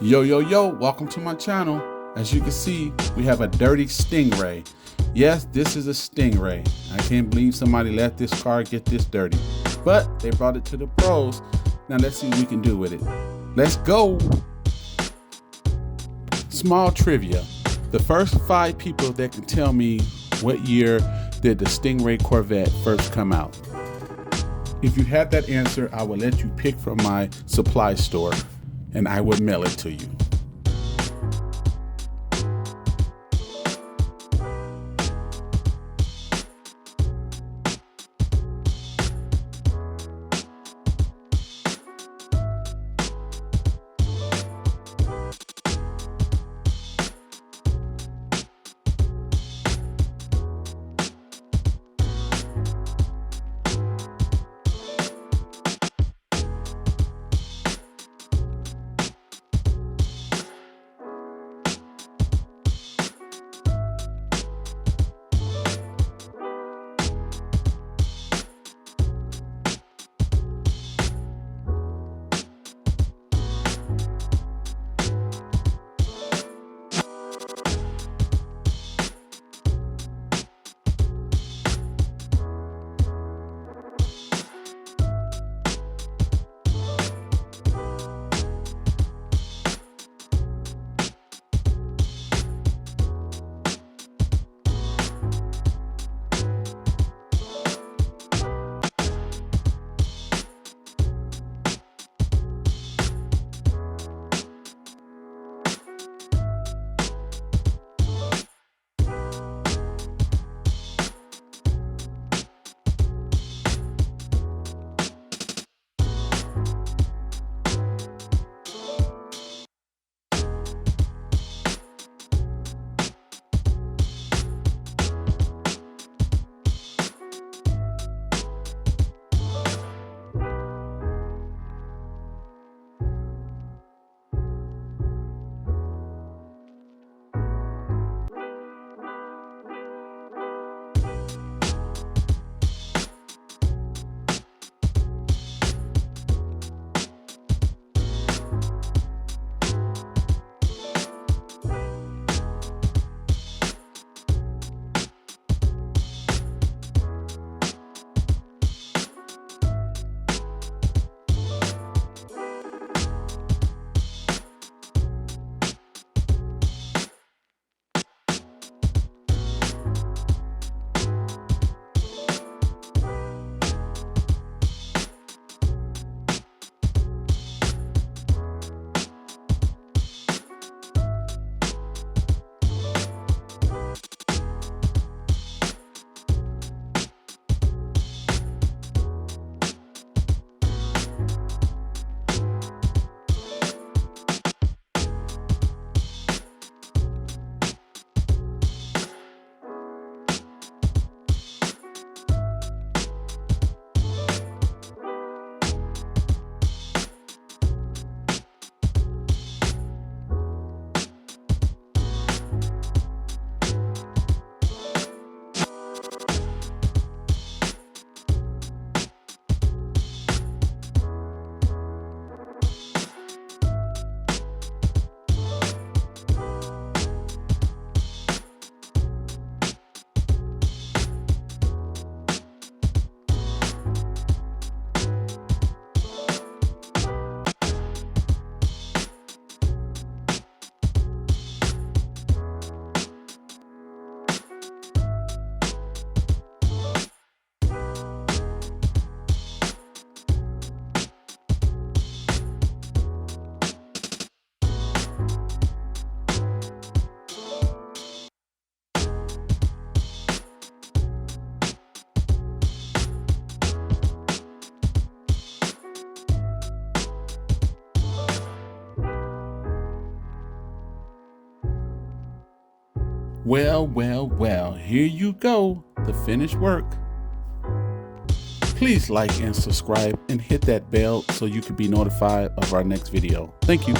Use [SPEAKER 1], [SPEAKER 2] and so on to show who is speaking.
[SPEAKER 1] Yo, welcome to my channel. As you can see, we have a dirty Stingray. Yes, this is a Stingray. I can't believe somebody let this car get this dirty, but they brought it to the pros. Now let's see what we can do with it. Let's go. Small trivia. The first 5 people that can tell me what year did the Stingray Corvette first come out. If you have that answer, I will let you pick from my supply store and I would mail it to you. Well, here you go, the finished work. Please like and subscribe and hit that bell so you can be notified of our next video. Thank you.